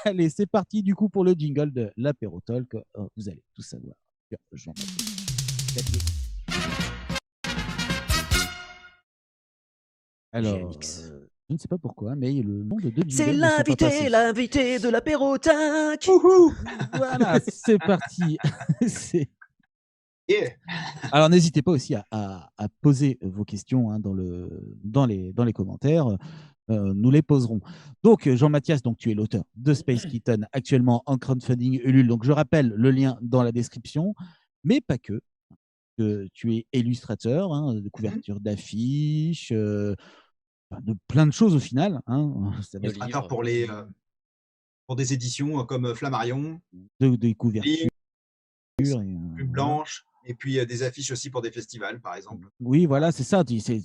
Allez, c'est parti du coup pour le jingle de l'apéro talk. Vous allez tout savoir sur Jean-Baptiste. Alors, GMX. je ne sais pas pourquoi, mais le nom de deux C'est jingles ne sont pas passés. l'invité de l'apéro tac. Wouhou! Voilà, c'est parti. C'est- Yeah. Alors, n'hésitez pas aussi à poser vos questions hein, dans les commentaires. Nous les poserons. Donc, Jean-Mathias, donc, tu es l'auteur de Space Kitten, actuellement en crowdfunding Ulule. Donc, je rappelle le lien dans la description, mais pas que. Tu es illustrateur hein, de couverture d'affiches, de plein de choses au final. Hein. Ça va être Illustrateur pour des éditions comme Flammarion, de couvertures. Blim, Et, Plume voilà. Blanche, et puis des affiches aussi pour des festivals, par exemple. Oui, voilà, c'est ça. Tu es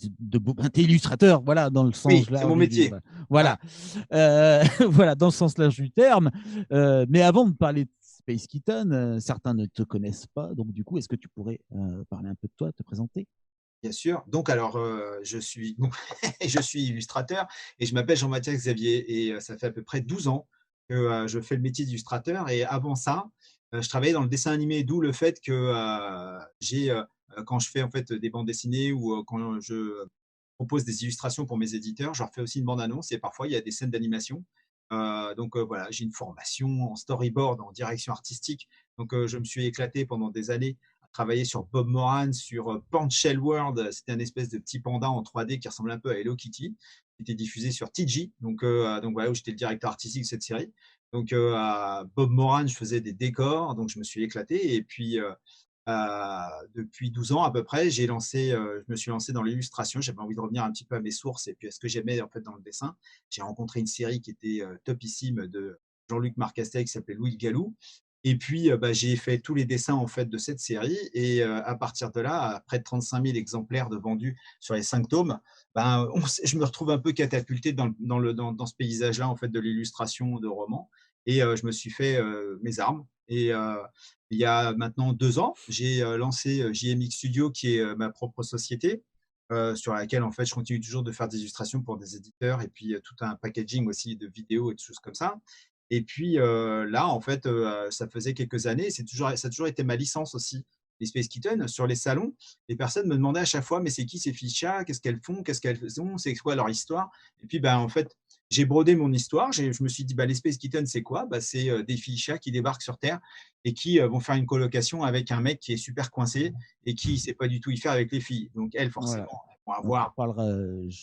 illustrateur, voilà, dans le Oui, sens c'est large mon métier. Voilà. Voilà, dans le sens large du terme. Mais avant de parler de Space Kitten, certains ne te connaissent pas. Donc, du coup, est-ce que tu pourrais parler un peu de toi, te présenter? Bien sûr. Donc alors, je suis donc je suis illustrateur et je m'appelle Jean-Mathias Xavier et ça fait à peu près 12 ans que, je fais le métier d'illustrateur et avant ça, je travaillais dans le dessin animé, d'où le fait que, quand je fais en fait des bandes dessinées ou, quand je propose des illustrations pour mes éditeurs, je leur fais aussi une bande annonce et parfois il y a des scènes d'animation. Voilà, j'ai une formation en storyboard, en direction artistique, donc je me suis éclaté pendant des années travaillé sur Bob Moran, sur Panchel World. C'était un espèce de petit panda en 3D qui ressemblait un peu à Hello Kitty, qui était diffusé sur TG. Donc voilà, où j'étais le directeur artistique de cette série. Donc à Bob Moran, je faisais des décors, donc je me suis éclaté. Et puis depuis 12 ans à peu près, je me suis lancé dans l'illustration. J'avais envie de revenir un petit peu à mes sources et puis à ce que j'aimais en fait dans le dessin. J'ai rencontré une série qui était topissime de Jean-Luc Marcastel qui s'appelait Louis le Gallou. Et puis, j'ai fait tous les dessins en fait de cette série et à partir de là, à près de 35 000 exemplaires de vendus sur les 5 tomes, ben, je me retrouve un peu catapulté dans ce paysage-là en fait de l'illustration de romans et je me suis fait, mes armes et il y a maintenant 2 ans, j'ai, lancé, JMX Studio qui est, ma propre société, sur laquelle en fait je continue toujours de faire des illustrations pour des éditeurs et puis, tout un packaging aussi de vidéos et de choses comme ça. Et puis, là, en fait, ça faisait quelques années, ça a toujours été ma licence aussi, les Space Kittens. Sur les salons, les personnes me demandaient à chaque fois: «Mais c'est qui ces filles-là? Qu'est-ce qu'elles font? Qu'est-ce qu'elles ont? C'est quoi leur histoire?» Et puis, ben, en fait, j'ai brodé mon histoire. Je me suis dit: «Bah, les Space Kittens, c'est quoi? Bah, c'est, des filles-chats qui débarquent sur terre et qui, vont faire une colocation avec un mec qui est super coincé et qui sait pas du tout y faire avec les filles». Donc elles, Voilà. forcément, elles vont On en avoir parlera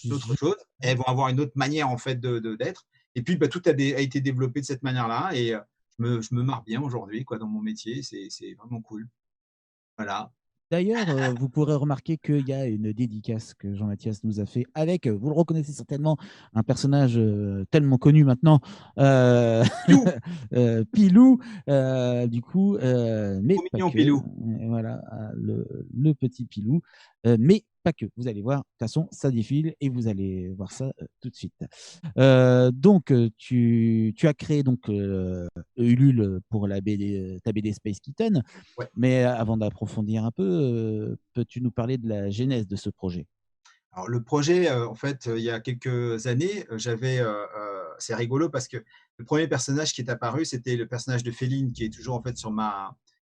d'autres choses. Elles vont avoir une autre manière en fait d'être. Et puis bah, tout a été développé de cette manière-là et je me marre bien aujourd'hui quoi dans mon métier. C'est vraiment cool. Voilà. D'ailleurs, vous pourrez remarquer qu'il y a une dédicace que Jean-Mathias nous a fait avec, vous le reconnaissez certainement, un personnage tellement connu maintenant, euh, Pilou, Pilou, du coup, mais trop pas mignon que. Pilou. Voilà, le petit Pilou, mais pas que. Vous allez voir, de toute façon, ça défile et vous allez voir ça tout de suite. Donc, tu as créé donc Ulule pour la BD, ta BD Space Kitten. Ouais. Mais avant d'approfondir un peu, peux-tu nous parler de la genèse de ce projet? Alors le projet, en fait, il y a quelques années, c'est rigolo parce que le premier personnage qui est apparu, c'était le personnage de Féline qui est toujours en fait qui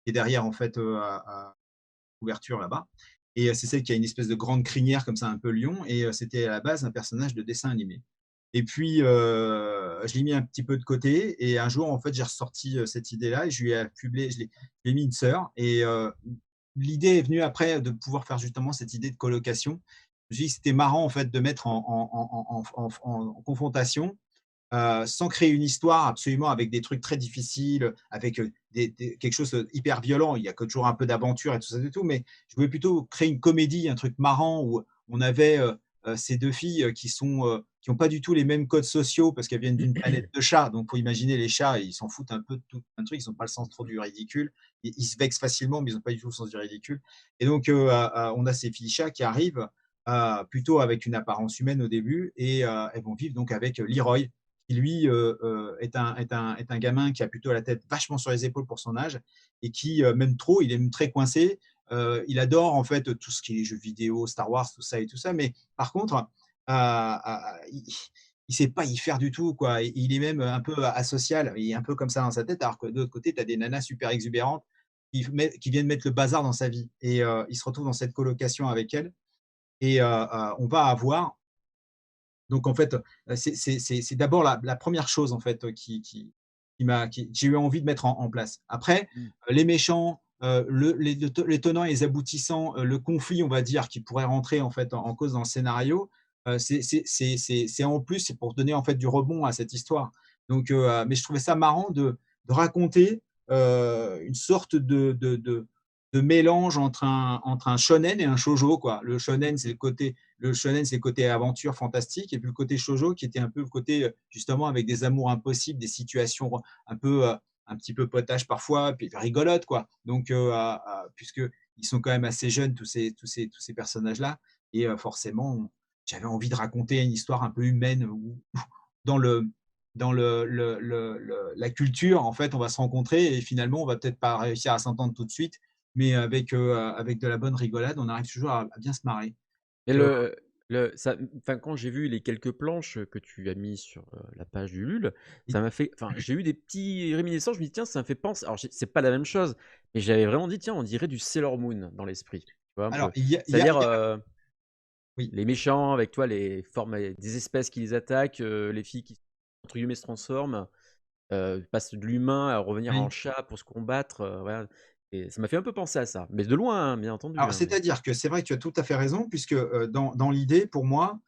est derrière en fait, à couverture là-bas et c'est celle qui a une espèce de grande crinière comme ça, un peu lion et c'était à la base un personnage de dessin animé. Et puis, je l'ai mis un petit peu de côté et un jour, en fait, j'ai ressorti, cette idée-là et je lui ai affublé je l'ai mis une sœur et l'idée est venue après de pouvoir faire justement cette idée de colocation. Je me suis dit que c'était marrant, en fait, de mettre en confrontation sans créer une histoire absolument avec des trucs très difficiles, avec quelque chose de hyper violent. Il y a toujours un peu d'aventure et tout ça et tout, mais je voulais plutôt créer une comédie, un truc marrant où on avait ces deux filles qui n'ont pas du tout les mêmes codes sociaux parce qu'elles viennent d'une planète de chats. Donc, faut imaginer les chats, ils s'en foutent un peu de tout un truc, ils n'ont pas le sens trop du ridicule. Ils se vexent facilement, mais ils n'ont pas du tout le sens du ridicule. Et donc, on a ces filles chats qui arrivent plutôt avec une apparence humaine au début et elles vont vivre donc avec Leroy qui lui est un gamin qui a plutôt la tête vachement sur les épaules pour son âge et qui, même trop, il est même très coincé. Il adore en fait tout ce qui est jeux vidéo, Star Wars, tout ça et tout ça. Mais par contre, il il sait pas y faire du tout, quoi. Et il est même un peu asocial. Il est un peu comme ça dans sa tête, alors que de l'autre côté, tu as des nanas super exubérantes qui viennent mettre le bazar dans sa vie. Et il se retrouve dans cette colocation avec elle et on va avoir donc en fait, c'est d'abord la 1re chose en fait, qui j'ai eu envie de mettre en place. Après, Mmh. les méchants, les tenants et les aboutissants, le conflit, on va dire, qui pourrait rentrer en fait en cause dans le scénario, c'est en plus, c'est pour donner en fait du rebond à cette histoire. Donc mais je trouvais ça marrant de raconter, une sorte de mélange entre un shonen et un shoujo, quoi. Le shonen, c'est le côté aventure fantastique et puis le côté shoujo qui était un peu le côté, justement avec des amours impossibles, des situations un peu, un petit peu potaches parfois, puis rigolotes, quoi. Donc puisqu'ils sont quand même assez jeunes tous ces personnages-là et forcément, j'avais envie de raconter une histoire un peu humaine où dans le la culture, en fait, on va se rencontrer et finalement, on va peut-être pas réussir à s'entendre tout de suite, mais avec de la bonne rigolade, on arrive toujours à bien se marrer. Et Donc, enfin, quand j'ai vu les quelques planches que tu as mis sur la page du LUL, oui. ça m'a fait, enfin, j'ai eu des petits réminiscences. Je me dis, tiens, ça me fait penser. Alors, c'est pas la même chose, mais j'avais vraiment dit, tiens, on dirait du Sailor Moon dans l'esprit. Tu vois, un Alors, peu. il y a C'est-à-dire, oui, les méchants avec toi, les formes, des espèces qui les attaquent, les filles qui, entre guillemets, se transforment, passent de l'humain à revenir en oui. chat pour se combattre. Voilà. Et ça m'a fait un peu penser à ça. Mais de loin, hein, bien entendu. Alors, Hein, mais... c'est-à-dire que c'est vrai que tu as tout à fait raison puisque, dans l'idée, pour moi,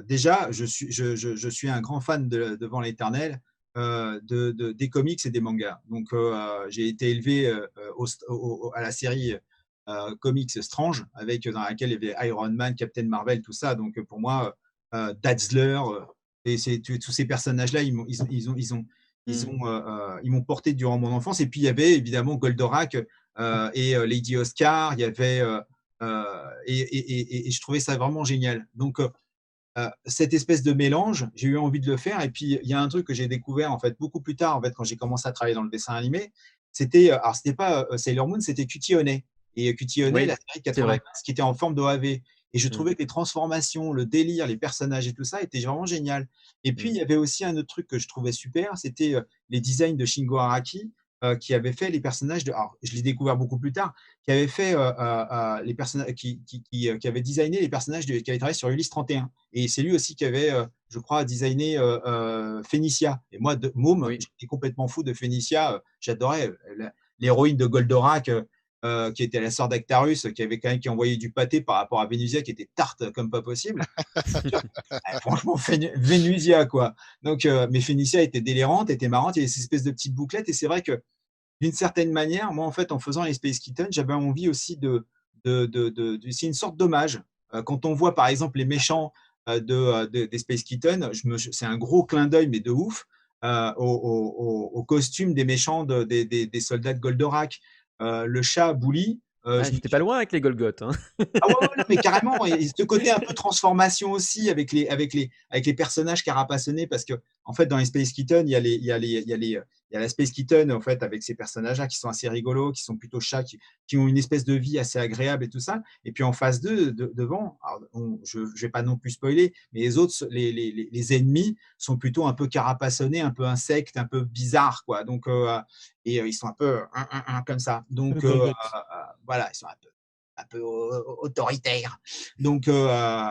déjà, je suis un grand fan de Devant l'Éternel, des comics et des mangas. Donc, j'ai été élevé, à la série, comics Strange avec, dans laquelle il y avait Iron Man, Captain Marvel, tout ça. Donc, pour moi, Dazzler, et tous ces personnages-là, Hmm. ils m'ont porté durant mon enfance et puis il y avait évidemment Goldorak, et Lady Oscar, il y avait et je trouvais ça vraiment génial. Donc cette espèce de mélange, j'ai eu envie de le faire. Et puis il y a un truc que j'ai découvert en fait beaucoup plus tard, en fait, quand j'ai commencé à travailler dans le dessin animé, c'était alors c'était pas Sailor Moon, c'était Cutie Honey. Et Cutie Honey, la Oui, série de c'est vrai. 95 qui était en forme d'OAV. Et je Hmm, trouvais que les transformations, le délire, les personnages et tout ça était vraiment génial. Et puis hmm. il y avait aussi un autre truc que je trouvais super, c'était les designs de Shingo Araki, qui avait fait les personnages de. Alors je l'ai découvert beaucoup plus tard, qui avait fait les personnages, qui avait designé les personnages qui avaient travaillé sur Ulysse 31. Et c'est lui aussi qui avait, je crois, designé Phénicia. Et moi, de môme, Oui. j'étais complètement fou de Phénicia. J'adorais l'héroïne de Goldorak, qui était la sœur d'Actarus, qui avait quand même qui envoyait du pâté par rapport à Vénusia, qui était tarte comme pas possible. Franchement, Vénusia, quoi. Donc, mais Phénicia était délirante, était marrante. Il y avait ces espèces de petites bouclettes. Et c'est vrai que d'une certaine manière, moi, en fait, en faisant les Space Kittens, j'avais envie aussi c'est une sorte d'hommage. Quand on voit, par exemple, les méchants des Space Kittens, c'est un gros clin d'œil, mais de ouf, au costume des méchants des soldats de Goldorak. Le chat Bully, Ah, je me j'étais pas loin avec les Golgoth. Hein. ah ouais, ouais, non, mais carrément. Et ce côté un peu transformation aussi avec les personnages carapassonnés, parce que en fait, dans les Space Kitten, il y a la Space Kitten, en fait, avec ces personnages-là qui sont assez rigolos, qui sont plutôt chats, qui ont une espèce de vie assez agréable et tout ça. Et puis en face d'eux, devant, alors, je ne vais pas non plus spoiler, mais les autres, les ennemis sont plutôt un peu carapassonnés, un peu insectes, un peu bizarres, quoi. Donc, et ils sont un peu comme ça. Le Donc, Golgoth. voilà, ils sont un peu autoritaire. Donc,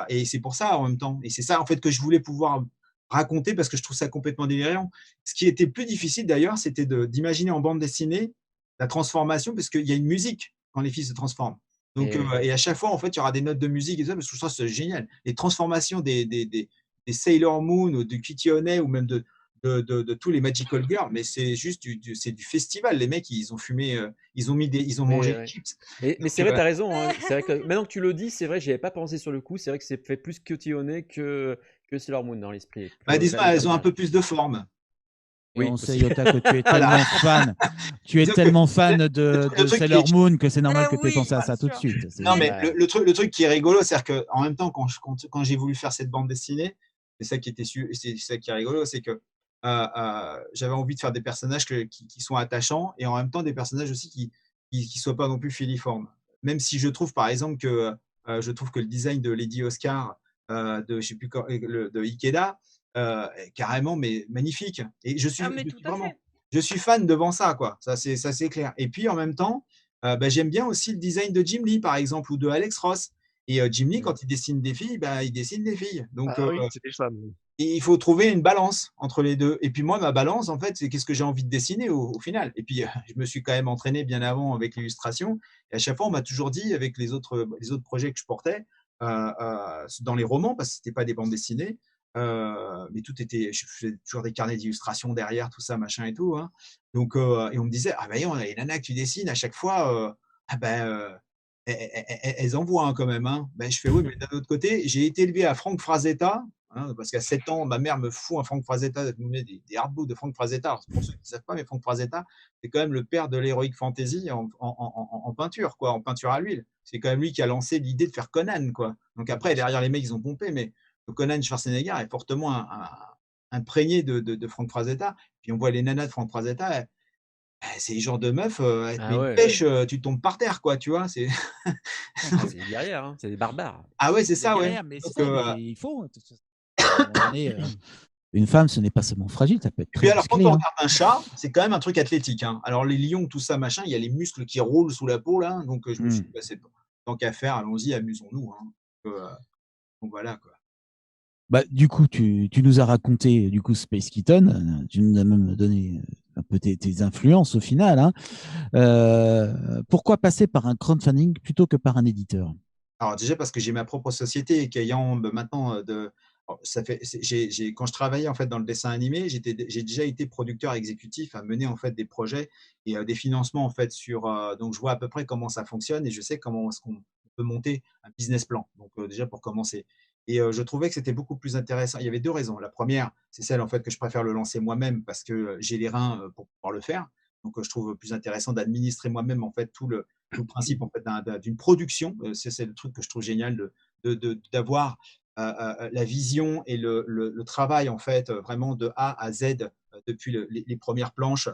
et c'est pour ça en même temps. Et c'est ça en fait que je voulais pouvoir raconter parce que je trouve ça complètement délirant. Ce qui était plus difficile d'ailleurs, c'était d'imaginer en bande dessinée la transformation parce qu'il y a une musique quand les filles se transforment. Donc, Et oui. et à chaque fois, en fait, il y aura des notes de musique et ça, parce que je trouve ça c'est génial. Les transformations des Sailor Moon ou de Kitty Honey ou même de tous les Magical Girls, mais c'est juste c'est du festival. Les mecs, ils ont fumé, ils ont Mais, mangé des ouais. chips. Mais c'est Donc, vrai, t'as raison. Hein. C'est vrai que maintenant que tu le dis, c'est vrai, j'y avais pas pensé sur le coup. C'est vrai que c'est fait plus cotillonné que Sailor Moon dans l'esprit. bah, Que disons, ça a les elles ont un peu personnages. plus de forme. Et on Oui, sait, aussi. Yota, que tu es Voilà. tellement fan. Tu es Disons que tellement fan le de truc qui est Sailor Moon que c'est normal Ah que tu aies oui, pensé à bien ça tout de sûr. suite. non, mais Ouais. le truc qui est rigolo, c'est-à-dire qu'en même temps, quand j'ai voulu faire cette bande dessinée, c'est ça qui était c'est ça qui est rigolo, c'est que j'avais envie de faire des personnages qui sont attachants et en même temps des personnages aussi qui soient pas non plus filiformes. Même si je trouve, par exemple, que je trouve que le design de Lady Oscar de je sais plus de Ikeda, carrément, mais magnifique. Et Ah, mais tout à fait. je suis fan devant ça, quoi. Ça c'est clair. Et puis en même temps, bah, j'aime bien aussi le design de Jim Lee, par exemple, ou de Alex Ross. Et Jim Lee, Mmh. quand il dessine des filles, bah, il dessine des filles. Donc, Ah oui, c'est des femmes. Oui. et il faut trouver une balance entre les 2. Et puis moi, ma balance, en fait, c'est qu'est-ce que j'ai envie de dessiner au final. Et puis, je me suis quand même entraîné bien avant avec l'illustration. Et à chaque fois, on m'a toujours dit, avec les autres projets que je portais, dans les romans, parce que c'était pas des bandes dessinées, mais tout était, je faisais toujours des carnets d'illustration derrière, tout ça, machin et tout. Hein. Donc, et on me disait, ah ben, les nanas que tu dessines à chaque fois, ah ben, elles en voient hein, quand même. Hein. Ben, je fais, oui, mais d'un autre côté, j'ai été élevé à Franck Frazetta. Hein, parce qu'à 7 ans, ma mère me fout un Frank Frazetta, elle me met des hardbooks de Frank Frazetta. Alors, pour ceux qui ne savent pas, mais Frank Frazetta, c'est quand même le père de l'heroic fantasy en peinture, quoi, en peinture à l'huile. C'est quand même lui qui a lancé l'idée de faire Conan, quoi. Donc après, derrière les mecs, ils ont pompé, mais le Conan Schwarzenegger est fortement imprégné de Frank Frazetta. Puis on voit les nanas de Frank Frazetta, c'est le genre de meuf, elle te met Ah une ouais. pêche, tu tombes par terre, quoi, tu vois. Ah, c'est des guerrières, hein, c'est des barbares. Ah ouais, c'est Des ça, ouais. guerrières, mais c'est Donc, ça, mais il faut. De toute façon, à un moment donné, une femme, ce n'est pas seulement fragile, ça peut être et puis très alors, quand musclé. on Hein. regarde un chat, c'est quand même un truc athlétique. Hein. Alors, les lions, tout ça, machin, il y a les muscles qui roulent sous la peau, là. Donc, je me suis dit, bah, tant qu'à faire, allons-y, amusons-nous. Hein. Donc, voilà, quoi. Bah, du coup, tu nous as raconté du coup Space Kitten, tu nous as même donné un peu tes influences au final. Hein. Pourquoi passer par un crowdfunding plutôt que par un éditeur? Alors, déjà, parce que j'ai ma propre société et qu'ayant maintenant alors, quand je travaillais en fait dans le dessin animé, j'ai déjà été producteur exécutif à mener en fait des projets et des financements en fait donc je vois à peu près comment ça fonctionne et je sais comment est-ce qu'on peut monter un business plan. Donc déjà pour commencer. Et je trouvais que c'était beaucoup plus intéressant. Il y avait 2 raisons. La première, c'est celle en fait que je préfère le lancer moi-même parce que j'ai les reins pour pouvoir le faire. Donc je trouve plus intéressant d'administrer moi-même en fait tout le principe en fait d'une production. C'est le truc que je trouve génial d'avoir la vision et le travail en fait vraiment de A à Z depuis les premières planches,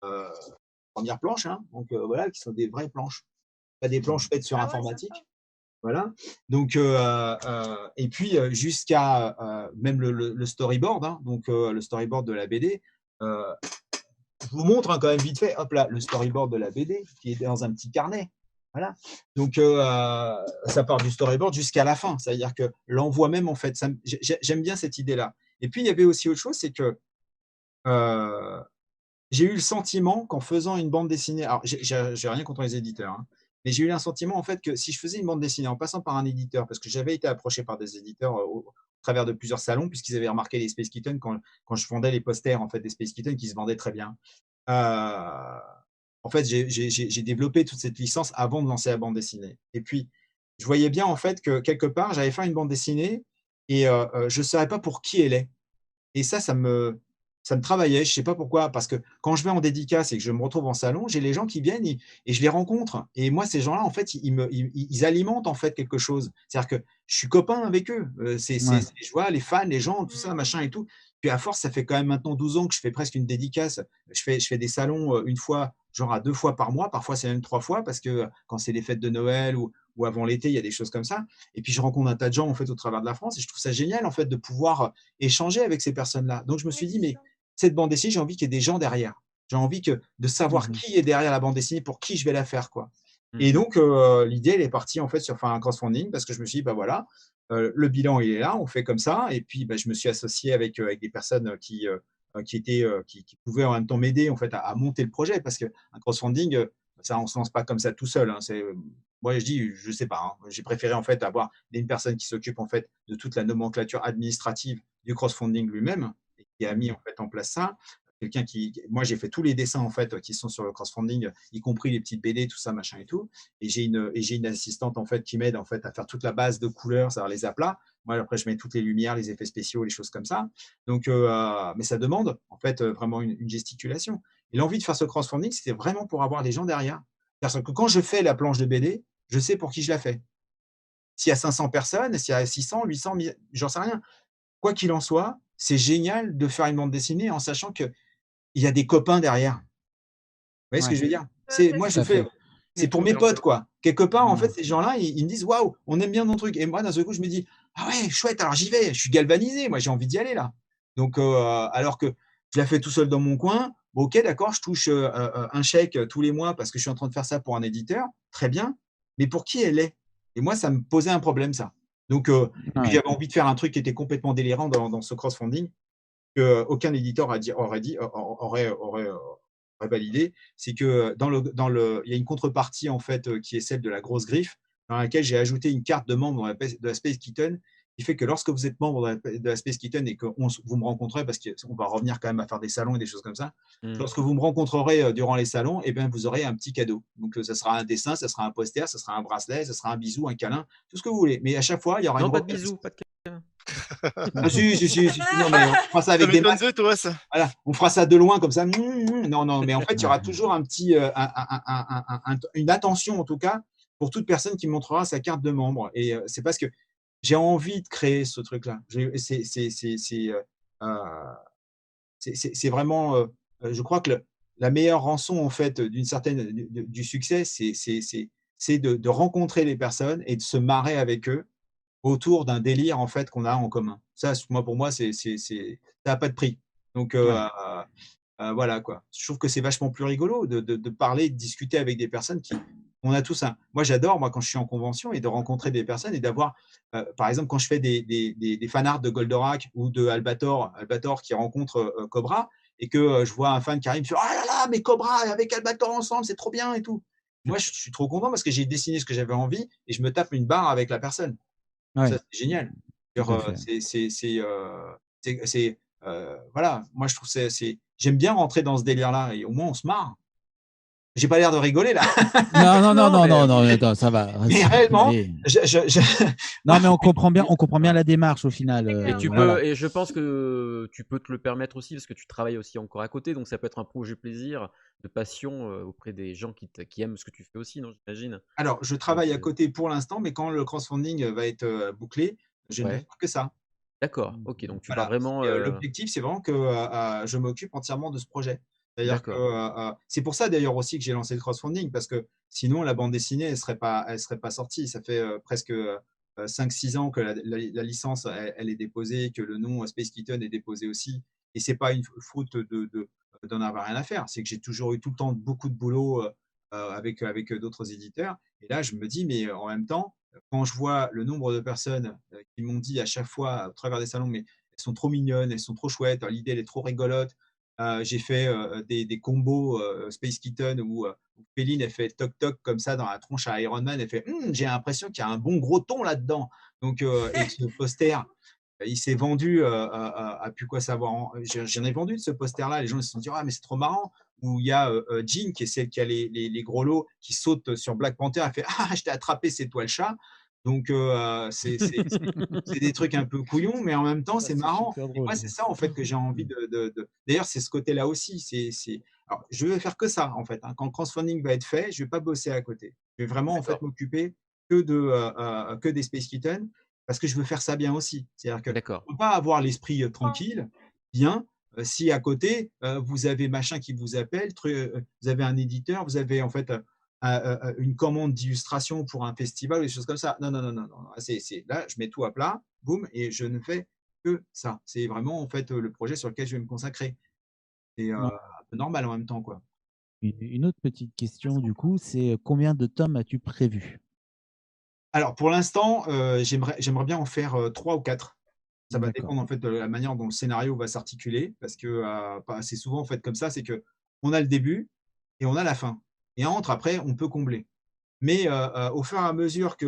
hein, donc voilà, qui sont des vraies planches, pas des planches faites sur Ah ouais, sympa. informatique. Voilà. Donc, et puis jusqu'à même le storyboard, hein, donc le storyboard de la BD. Je vous montre hein, quand même vite fait, hop là, le storyboard de la BD qui est dans un petit carnet. Voilà. Donc, ça part du storyboard jusqu'à la fin. C'est-à-dire que l'envoi même, en fait, j'aime bien cette idée-là. Et puis, il y avait aussi autre chose, c'est que j'ai eu le sentiment qu'en faisant une bande dessinée, alors j'ai rien contre les éditeurs, hein, mais j'ai eu un sentiment en fait que si je faisais une bande dessinée en passant par un éditeur, parce que j'avais été approché par des éditeurs au travers de plusieurs salons, puisqu'ils avaient remarqué les Space Kittens quand je vendais les posters en fait des Space Kittens qui se vendaient très bien. En fait, j'ai développé toute cette licence avant de lancer la bande dessinée. Et puis, je voyais bien en fait que quelque part, j'allais faire une bande dessinée et je ne savais pas pour qui elle est. Et ça me travaillait, je ne sais pas pourquoi, parce que quand je vais en dédicace et que je me retrouve en salon, j'ai les gens qui viennent et je les rencontre. Et moi, ces gens-là, en fait, ils alimentent en fait quelque chose. C'est-à-dire que je suis copain avec eux. Ouais. Je vois les fans, les gens, tout ça, Mmh. machin et tout. Puis à force, ça fait quand même maintenant 12 ans que je fais presque une dédicace. Je fais des salons une fois, genre à 2 fois par mois. Parfois, c'est même 3 fois parce que quand c'est les fêtes de Noël ou avant l'été, il y a des choses comme ça. Et puis, je rencontre un tas de gens en fait au travers de la France et je trouve ça génial en fait de pouvoir échanger avec ces personnes-là. Donc, je me suis Oui, dit, c'est mais ça. cette bande dessinée, j'ai envie qu'il y ait des gens derrière. J'ai envie de savoir Mhm. qui est derrière la bande dessinée, pour qui je vais la faire, quoi. Mmh. Et donc, l'idée, elle est partie en fait sur faire un crowdfunding parce que je me suis dit, bah voilà, le bilan, il est là, on fait comme ça. Et puis, bah, je me suis associé avec des personnes qui pouvaient en même temps m'aider en fait à monter le projet parce qu'un crowdfunding, ça, on se lance pas comme ça tout seul. Hein. Moi, je dis, je sais pas. Hein. J'ai préféré en fait avoir une personne qui s'occupe en fait de toute la nomenclature administrative du crowdfunding lui-même et qui a mis en fait en place ça. Moi j'ai fait tous les dessins en fait qui sont sur le crowdfunding, y compris les petites BD, tout ça, machin et tout. Et j'ai une assistante en fait qui m'aide en fait à faire toute la base de couleurs, c'est-à-dire les aplats. Moi après je mets toutes les lumières, les effets spéciaux, les choses comme ça. Donc, mais ça demande en fait vraiment une gesticulation. Et l'envie de faire ce crowdfunding, c'était vraiment pour avoir des gens derrière. Parce que quand je fais la planche de BD, je sais pour qui je la fais. S'il y a 500 personnes, s'il y a 600, 800, 1000, j'en sais rien. Quoi qu'il en soit, c'est génial de faire une bande dessinée en sachant qu'il y a des copains derrière. Vous voyez ce que Ouais, je veux dire? Tout à fait. Moi, tout je à fait. fais, c'est Oui, pour tout mes mélanger. potes, quoi. Quelque part, en fait, Mhm. ces gens-là, ils me disent waouh, on aime bien ton truc. Et moi, d'un seul coup, je me dis Ah ouais, chouette, alors j'y vais, je suis galvanisé, moi j'ai envie d'y aller là. Donc, alors que je la fais tout seul dans mon coin, bon, OK, d'accord, je touche, un chèque, tous les mois parce que je suis en train de faire ça pour un éditeur, très bien, mais pour qui elle est? Et moi, ça me posait un problème ça. Donc, et puis Ouais. j'avais envie de faire un truc qui était complètement délirant dans ce crowdfunding que aucun éditeur aurait validé. C'est que il y a une contrepartie en fait qui est celle de la grosse griffe, dans laquelle j'ai ajouté une carte de membre de la Space Kitten, qui fait que lorsque vous êtes membre de la Space Kitten et que vous me rencontrez, parce qu'on va revenir quand même à faire des salons et des choses comme ça, Mmh. lorsque vous me rencontrerez durant les salons, et bien, vous aurez un petit cadeau. Donc, ça sera un dessin, ça sera un poster, ça sera un bracelet, ça sera un bisou, un câlin, tout ce que vous voulez. Mais à chaque fois, il y aura une Non, pas de reconnaissance. bisous, pas de câlin. Ah si, si, si, si, si, non, mais on fera ça Ça avec des masques. m'étonnerait, toi, ça. Voilà, on fera ça de loin comme ça. Non, non, mais en fait, il y aura toujours un petit, une attention en tout cas pour toute personne qui montrera sa carte de membre. Et c'est parce que j'ai envie de créer ce truc-là. Euh, c'est vraiment, je crois que la meilleure rançon en fait d'une certaine du succès, c'est de rencontrer les personnes et de se marrer avec eux autour d'un délire en fait qu'on a en commun. Ça, pour moi, ça a pas de prix. Donc, Ouais. voilà quoi. Je trouve que c'est vachement plus rigolo de parler, de discuter avec des personnes qui on a tous un moi j'adore quand je suis en convention et de rencontrer des personnes et d'avoir, par exemple, quand je fais des fan art de Goldorak ou de Albator qui rencontre, Cobra et que, je vois un fan qui arrive, me fait: «Oh là là, mais Cobra avec Albator ensemble, c'est trop bien et tout». Moi, je suis trop content parce que j'ai dessiné ce que j'avais envie et je me tape une barre avec la personne. Ça, Ouais, c'est génial. tout Genre, à fait. voilà, moi je trouve j'aime bien rentrer dans ce délire-là et au moins on se marre. J'ai pas l'air de rigoler là, Non, non, non, Non, non, mais non, non, attends, ça va. mais réellement, Allez. je Non, mais on comprend bien la démarche au final. et tu Voilà. peux, et je pense que tu peux te le permettre aussi parce que tu travailles aussi encore à côté, donc ça peut être un projet plaisir, de passion auprès des gens qui aiment ce que tu fais aussi, non, j'imagine. alors je Donc, travaille à côté pour l'instant, mais quand le crowdfunding va être, bouclé, je ne vais ouais, faire que ça. d'accord, ok, donc tu pars Voilà, vraiment. l'objectif, c'est vraiment que, je m'occupe entièrement de ce projet. C'est-à-dire que, D'accord, c'est pour ça d'ailleurs aussi que j'ai lancé le crowdfunding parce que sinon la bande dessinée, elle serait pas sortie. Ça fait, presque, 5-6 ans que la licence, elle est déposée, que le nom, Space Kitten est déposé aussi et c'est pas une faute d'en avoir rien à faire. C'est que j'ai toujours eu tout le temps beaucoup de boulot, avec d'autres éditeurs et là, je me dis: «Mais, en même temps, quand je vois le nombre de personnes, qui m'ont dit à chaque fois, au travers des salons: «Mais elles sont trop mignonnes, elles sont trop chouettes, l'idée elle est trop rigolote». J'ai fait, des combos, Space Kitten où Péline elle fait toc toc comme ça dans la tronche à Iron Man, elle fait: j'ai l'impression qu'il y a un bon gros thon là-dedans». Donc, et ce poster, il s'est vendu, à plus quoi savoir j'en ai vendu de ce poster-là, les gens ils se sont dit: «Ah mais c'est trop marrant». Où il y a, Jean qui est celle qui a les gros lots, qui saute sur Black Panther, elle fait: «Ah je t'ai attrapé, c'est toi le chat». Donc, c'est des trucs un peu couillons, mais en même temps, Ah, c'est c'est marrant. super Et drôle. moi, c'est ça, en fait, que j'ai envie d'ailleurs, c'est ce côté-là aussi. Alors, je vais faire que ça, en fait, hein. Quand le crowdfunding va être fait, je vais pas bosser à côté. Je vais vraiment, en fait, d'accord, m'occuper que des Space Kittens parce que je veux faire ça bien aussi. C'est-à-dire qu'on d'accord. ne peut pas avoir l'esprit, tranquille, bien, si à côté, vous avez machin qui vous appelle, vous avez un éditeur, vous avez, en fait, une commande d'illustration pour un festival ou des choses comme ça. Non, non, non, non, non. C'est là, je mets tout à plat, boum, et je ne fais que ça. C'est vraiment en fait le projet sur lequel je vais me consacrer. C'est Ouais. un peu normal en même temps, quoi. Une autre petite question, du coup, c'est combien de tomes as-tu prévu? Alors pour l'instant, j'aimerais bien en faire 3 ou 4. Ça va D'accord. dépendre en fait de la manière dont le scénario va s'articuler parce que c'est souvent en fait comme ça, c'est que on a le début et on a la fin. Et entre après, on peut combler. Mais au fur et à mesure que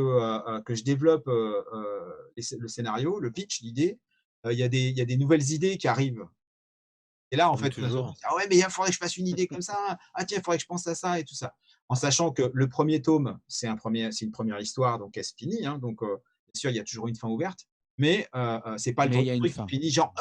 je développe, le scénario, le pitch, l'idée, il y a des nouvelles idées qui arrivent. Et là, en Comme fait, tout d'un seul coup, toujours. «Ah ouais, mais il faudrait que je fasse une idée comme ça. Ah tiens, il faudrait que je pense à ça et tout ça». En sachant que le premier tome, c'est une première histoire, donc elle se finit, hein, donc bien sûr, il y a toujours une fin ouverte, mais c'est pas le Mais genre il y de a une truc qui fin. finit genre,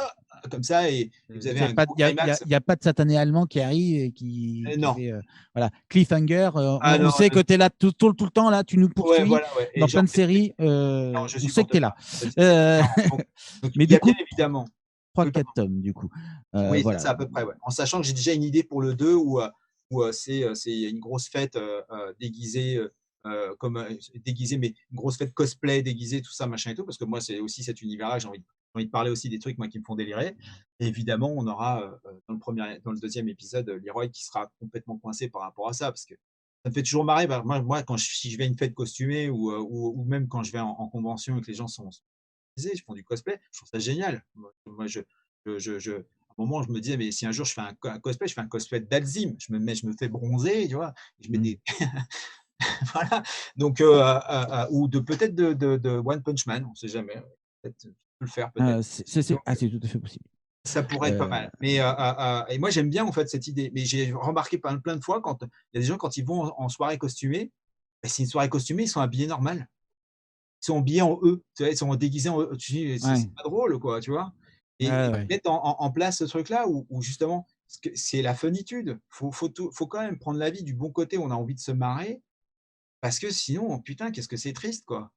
comme ça et vous Mmh. avez Il y a un pas, gros climax. il y a pas de satané allemand qui arrive et qui Non. fait voilà, cliffhanger. Ah On non, sait que tu es là tout le temps, là, tu nous ouais, poursuis voilà, ouais et dans genre plein de séries. non, je On sait que supporte tu es là. pas. C'est clairement donc Mais il y du a bien coup, évidemment trois tout quatre tomes, du coup. oui, c'est Voilà. ça à peu près, ouais. En sachant que j'ai déjà une idée pour le 2 où, il y a une grosse fête, déguisée, comme déguisé, mais une grosse fête cosplay déguisée, tout ça, machin et tout, parce que moi, c'est aussi cet univers-là, j'ai envie de parler aussi des trucs, moi, qui me font délirer. Et évidemment, on aura dans le deuxième épisode, Leroy qui sera complètement coincé par rapport à ça, parce que ça me fait toujours marrer. Bah, moi quand si je vais à une fête costumée ou même quand je vais en convention et que les gens sont déguisés, font du cosplay, je trouve ça génial. Moi, à un moment, je me disais: «Mais si un jour je fais un cosplay, je fais un cosplay d'Alzim, je me fais bronzer, tu vois? Je mets Mmh. des voilà, donc ou peut-être de One Punch Man, on sait jamais, peut-être, je peux le faire peut-être. Donc C'est tout à fait possible. ça pourrait être pas Heu, mal. Mais et moi j'aime bien en fait cette idée. Mais j'ai remarqué plein de fois quand il y a des gens quand ils vont en soirée costumée, bah, c'est une soirée costumée, ils sont habillés normal. Ils sont habillés en eux, tu vois? Ils sont déguisés en eux. Tu dis: «C'est ouais, pas drôle quoi», tu vois? ouais, Et ouais. mettre en place ce truc-là où justement, parce que c'est la finitude. Faut quand même prendre la vie du bon côté, on a envie de se marrer, parce que sinon, putain, qu'est-ce que c'est triste quoi.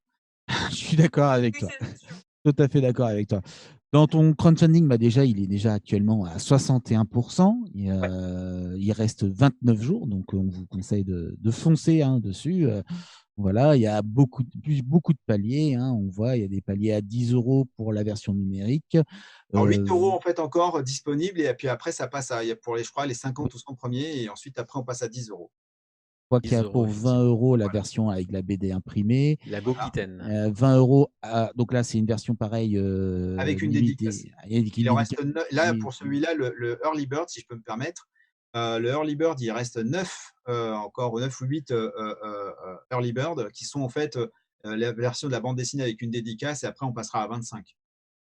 Je suis d'accord avec Oui, toi. c'est sûr. Tout à fait d'accord avec toi. Dans ton crowdfunding, bah déjà, il est déjà actuellement à 61%. Ouais. Il reste 29 jours, donc on vous conseille de foncer hein, dessus. Voilà, il y a beaucoup de paliers. Hein, on voit, il y a des paliers à 10 € pour la version numérique. Alors 8 € V- en fait encore disponibles et puis après ça passe à il y a pour les je crois les 50 ou 100 premiers et ensuite après on passe à 10 €. Je crois qu'il y 10 a euros, pour 20 effectivement. euros la Voilà, version avec la BD imprimée. La voilà, Gokiten. 20 euros. Donc là, c'est une version pareille avec une dédicace. limitée. Avec une Il en reste dédicace. là pour celui-là le early bird si je peux me permettre, le early bird il reste 9 encore 9 ou 8 early bird qui sont en fait, la version de la bande dessinée avec une dédicace et après on passera à 25.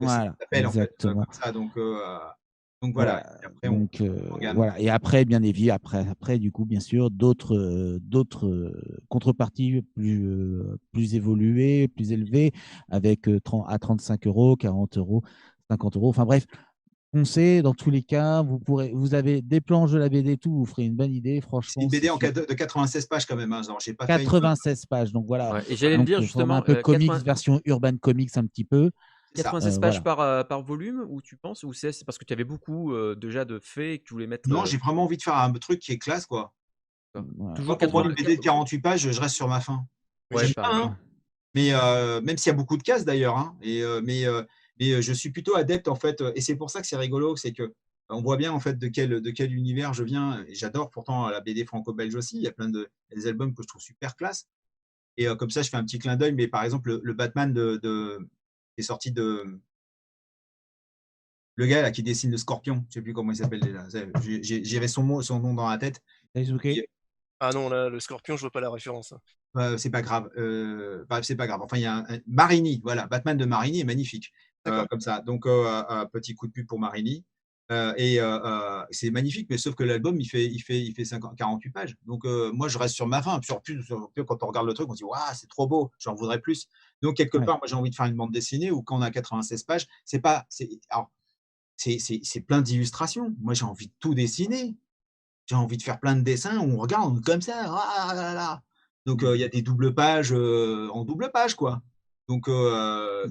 Que ça Voilà, s'appelle en fait, exactement. comme ça donc voilà Voilà, et après on donc en gamme. voilà et après bien évidemment après du coup bien sûr d'autres contreparties plus évoluées, plus élevées avec, 30 à 35 €, 40 €, 50 €. Enfin bref, foncez dans tous les cas, vous avez des planches de la BD et tout, vous ferez une bonne idée, C'est une franchement, c'est BD super. de 96 pages quand même, hein, genre j'ai pas fait une 96 pages, donc voilà, Ouais, et j'allais le donc dire format un justement, peu comics, 80 version urban comics un petit peu, c'est ça. 96 pages voilà. par volume, ou tu penses? Ou c'est parce que tu avais beaucoup, déjà de faits et que tu voulais mettre, Non, j'ai vraiment envie de faire un truc qui est classe, quoi. Voilà. Moi, toujours pour moi, 80 une BD de 48 pages, je reste sur ma faim. ouais, J'aime bien, pareil. hein, mais même s'il y a beaucoup de cases d'ailleurs, hein mais je suis plutôt adepte en fait, et c'est pour ça que c'est rigolo, c'est que on voit bien en fait de quel univers je viens et j'adore pourtant la BD franco-belge aussi. Il y a des albums que je trouve super classe et comme ça, je fais un petit clin d'œil, mais par exemple, le Batman qui est sorti de le gars là qui dessine le Scorpion, je sais plus comment il s'appelle déjà. J'avais son nom dans la tête. Daisuke? Et Ah non, là, le Scorpion, je vois pas la référence, hein. c'est pas grave, bref, c'est pas grave. Enfin, il y a un Marini, voilà, Batman de Marini est magnifique, D'accord. comme ça. Donc, petit coup de pub pour Marini, c'est magnifique, mais sauf que l'album, il fait 50 48 pages. Donc, moi, je reste sur ma faim. Puis en plus, quand on regarde le truc, on se dit: «Waouh, c'est trop beau, j'en voudrais plus». Donc quelque Ouais. part, moi, j'ai envie de faire une bande dessinée où quand on a 96 pages, c'est pas c'est alors, c'est plein d'illustrations. Moi, j'ai envie de tout dessiner. J'ai envie de faire plein de dessins où on regarde comme ça, ah là là. Donc Mmh. il y a des doubles pages, en double page, quoi. Donc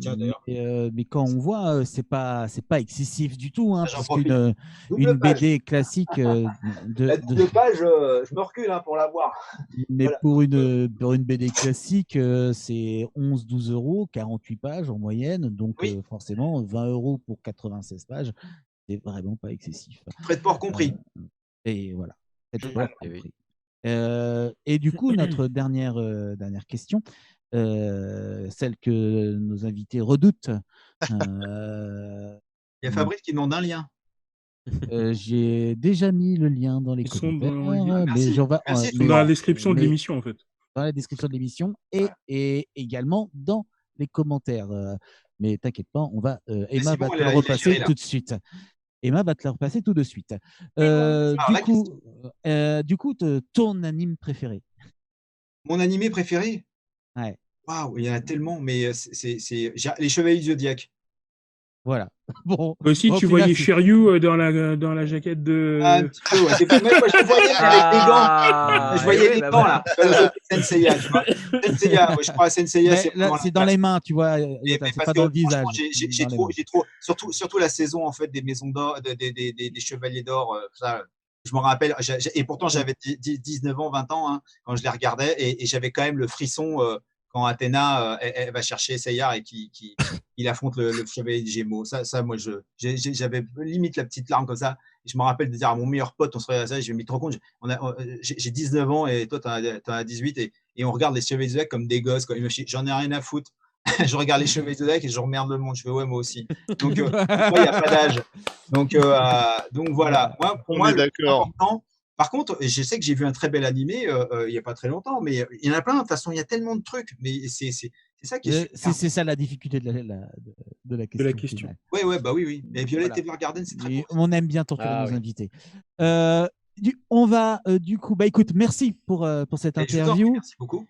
tiens d'ailleurs, Mais quand on voit, c'est pas excessif du tout, hein, j'en profite. une Double page. BD classique, La double page, je me recule, hein, pour l'avoir. mais Voilà, pour une BD classique, c'est 11 12 €, 48 pages en moyenne, donc oui, forcément 20 € pour 96 pages, c'est vraiment pas excessif. frais de port Heu compris. et voilà, faites Mmh, peur et oui. compris. Et du coup, notre dernière question, celle que nos invités redoutent, heu Il y a Fabrice qui demande un lien. j'ai déjà mis le lien dans les Ils sont commentaires, dans, ils Ah mais merci, j'en va merci, sont dans la Félix. description de mais l'émission, en fait. dans la description de l'émission Ouais. et également dans les commentaires, mais t'inquiète pas, on va, Mais Emma c'est va bon, te le il a repasser géré là. tout de suite. Emma va te le repasser tout de suite. C'est bon. Alors la question, Du coup, ton anime préféré? mon animé préféré? Ouais, Waouh, il y en a tellement, mais c'est j'ai les Chevaliers du Zodiaque. voilà. Bon, Aussi, au tu final, voyais c'est Shiryu dans la jaquette Un de. petit peu, ouais. Des fois, même moi, je le voyais, mais avec des gants. Je Ah! Et voyais oui, les bah gants, là. voilà. Tu vois, le côté Senseiya, tu vois? Senseiya, ouais, je crois Senseiya, mais c'est là, vraiment la c'est dans classe. les mains, tu vois, Mais Yota, c'est parce pas que dans le franchement, visage, j'ai dans les mains. trop surtout la saison, en fait, des maisons d'or, des chevaliers d'or, ça, Je me rappelle, et pourtant j'avais 19 ans, 20 ans, hein, quand je les regardais, et j'avais quand même le frisson quand Athéna elle va chercher Seyar et qu'il affronte le chevalier des Gémeaux. Ça moi, j'avais limite la petite larme comme ça. Et je me rappelle de dire à mon meilleur pote, on se regarde ça, je me trop compte, j'ai 19 ans et toi, t'en as 18, et on regarde les chevaliers du Zodiac comme des gosses, quoi. J'en ai rien à foutre. Je regarde les chevaliers du Zodiac et je remerde le monde. Je fais ouais, moi aussi. Donc, pour moi, il n'y a pas d'âge. Donc voilà. Pour moi, le plus important. Par contre, je sais que j'ai vu un très bel animé il n'y a pas très longtemps, mais il y en a plein. De toute façon, il y a tellement de trucs. Mais c'est ça qui est super. C'est ça la difficulté de la question. Oui. Et Violet Evergarden, c'est très beau. On aime bien torturer nos invités. On va du coup, écoute, merci pour cette interview. Merci beaucoup.